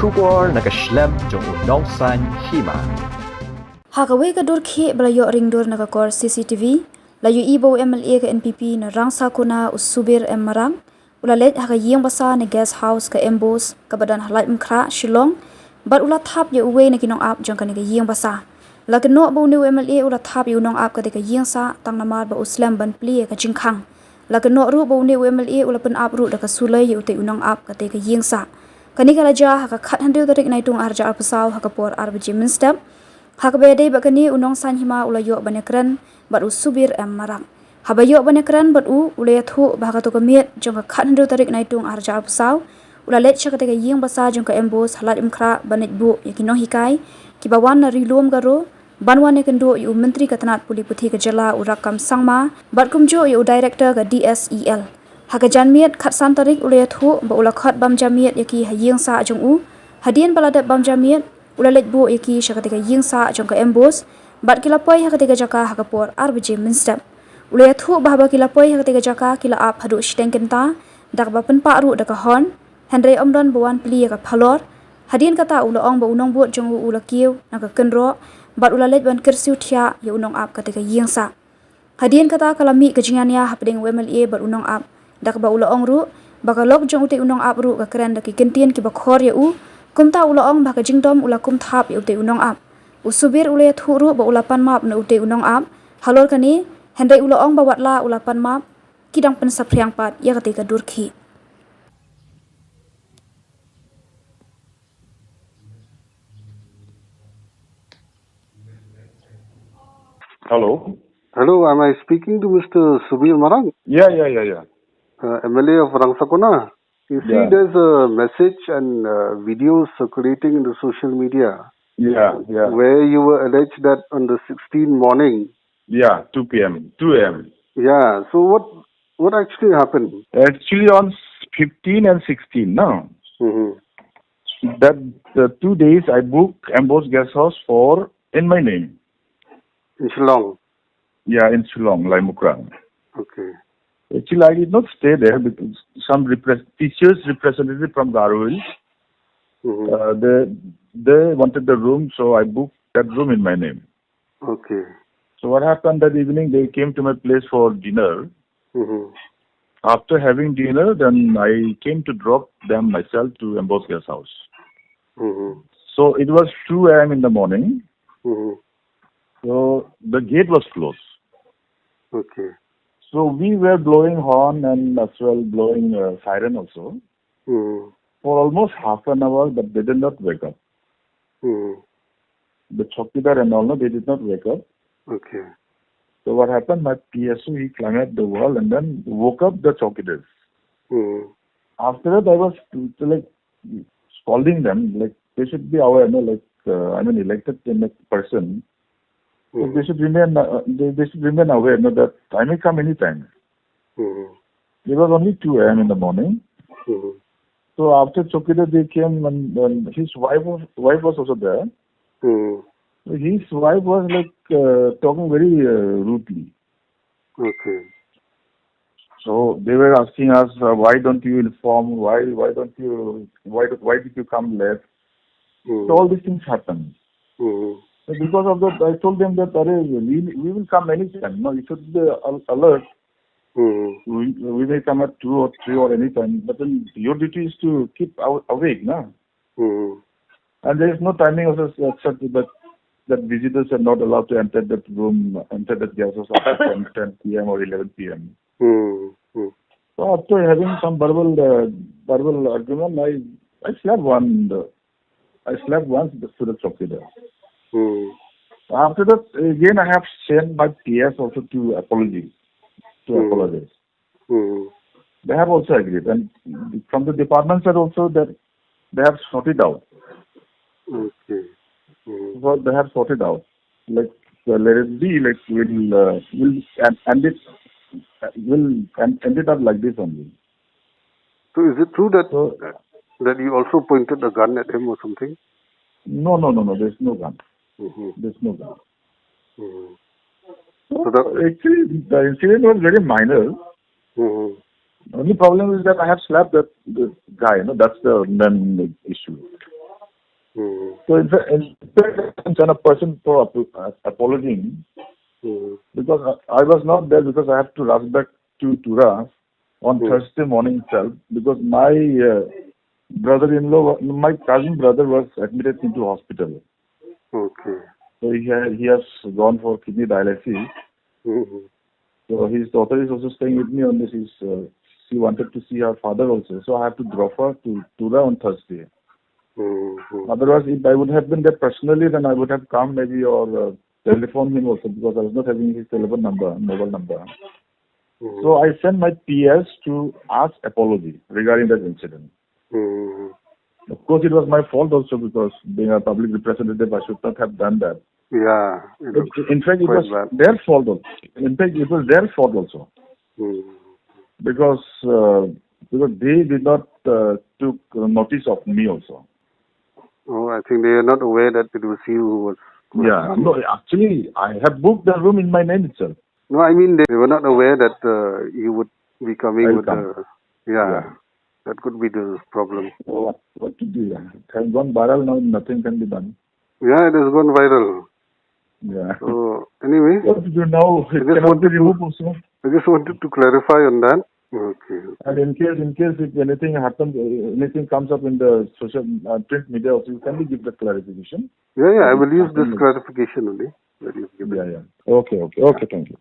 Kubur nakaslem jong unong san Hima. Hakaway ka durki balayo ringdur nakakor CCTV, layo ibo MLA ka NPP na rangsa kuna usubir marang, ulalet haka Ïingbasa na guest house ka Mbose ka badan Laitumkhrah Shillong, bat ula Thap ya uwe na Nongap jong ka Ïingbasa. Lagno ba uniw MLA ula Thap ya Nongap ka Ïingbasa tang namar ba uslam ban pli ka jingkhang. Lagno ru ba uniw MLA ula Pynap ru da ka sulay ya utai Nongap ka Ïingbasa. Kani kalaja haka khat handil tarik naitung arja arpasaw haka por arbiji minstep. Haka bedai bakani unong san Hima ulayo banekran bat usubir marang. Habayo banekran bat ulayathu bahaka to kamiet jong ka khat handil tarik naitung arja arpasaw. Ulalet siya ka Ïingbasa jong ka Mbose Laitumkhrah banit bu yakinong hikay. Kibawan na rilom garo. Banwan ne kendo yu menteri katanat puli puthi ka jala urakam sangma. Bat kumjo yu director ka DSEL. Haka janmiet khat san tarik ulayathu ba ulakhat bam jamiet yaki Ïingbasa jong hadian baladat bam jamiet ulalet bu yaki syakatika Ïingbasa jong ka Mbose bat kilapoy hakatika jaka hakapor arbije minstep ulayathu bahaba kilapoy hakatika jaka kila ap hadu shtengkenta dak ba penpa ru daka hon Henry omdon bawan pli ka phalor hadian kata ulaong ba unong buat jong ulakiu naka kenro bat ulalet ban kersiu thia ya unong ap katika Ïingbasa hadian kata kalami kajingania hapding MLA bat unong ap dak ba ulaong ru bakalok jong uti unong ap ru ka kran dak Kyntait ki bakhor ya kumta ulaong baka jingdom ula kum Thap ya uti unong ap usubir ulayathu ru ba ulapan map na uti unong ap halor kani Henry ulaong ba watla ulapan map kidang pensapriang pat ya katika durki. Hello. Hello, am I speaking to Mr. Subir Marang, Yeah. MLA of Rangsakona? You see, there's a message and videos circulating in the social media. Yeah. Where you were alleged that on the 16th morning. Yeah, 2 a.m. Yeah. So what actually happened? Actually, on 15 and 16, no. Mm-hmm. That the 2 days I booked Mbose guest house in my name. In Shillong. Yeah, in Shillong, Laitumkhrah. Okay. Actually, I did not stay there because some teachers representative from Garo Hills, they wanted the room, so I booked that room in my name. Okay. So what happened that evening? They came to my place for dinner. Mm-hmm. After having dinner, then I came to drop them myself to Mbose guest house. Mm-hmm. So it was 2 a.m. in the morning. Mm-hmm. So the gate was closed. Okay. So we were blowing horn and as well blowing siren also for almost half an hour, but they did not wake up. The chowkidar and all, they did not wake up. Okay. So what happened? My PSO, he climbed the wall and then woke up the chowkidars. After that, I was like scolding them, like they should be aware, elected person. So they should remain aware that I may come anytime. It was only 2 a.m. in the morning. So after Chowkidar they came and his wife was also there. So his wife was like talking very rudely. Okay. So they were asking us, why don't you inform? Why did you come late? So all these things happened. So because of that, I told them that we will come anytime. No, you should be alert. We may come at 2 or 3 or any time, but then your duty is to keep awake, no? And there is no timing also except that visitors are not allowed to enter that room, enter that guest house after 10 p.m. or 11 p.m. So after having some verbal argument, I slept once to the chowkidar. After that, again I have sent my PS also to apologize. They have also agreed, and from the department side also that they have sorted out. Okay. So they have sorted out. Like let it be. Like we'll end it up like this only. So is it true that you also pointed a gun at him or something? No. There's no gun. There's no gun. So actually, the incident was very minor. Only problem is that I have slapped the guy. That's the main issue. So in fact, I'm a person for apologizing because I was not there because I have to rush back to Tura on Thursday morning itself because my brother-in-law, my cousin brother was admitted into hospital. Okay. So he has gone for kidney dialysis. So his daughter is also staying with me on this. She wanted to see her father also. So I have to drop her to Tura on Thursday. Otherwise, if I would have been there personally, then I would have come maybe or telephoned him also because I was not having his telephone number, mobile number. So I sent my PS to ask apology regarding that incident. Of course, it was my fault also because being a public representative, I should not have done that. Yeah. In fact, it was their fault also. In fact, it was their fault also. Because they did not took notice of me also. Oh, I think they are not aware that it was you who was. Yeah. No, actually, I have booked the room in my name itself. No, I mean they were not aware that you would be coming with the. Yeah. That could be the problem. Oh, what to do? It has gone viral now. Nothing can be done. Yeah, it has gone viral. Yeah. So anyway, what to do now? It cannot be removed also. I just wanted to clarify on that. Okay. And in case if anything happens, anything comes up in the social print media, also you can give the clarification. Yeah, I will use this clarification only. Yeah. Okay. Thank you.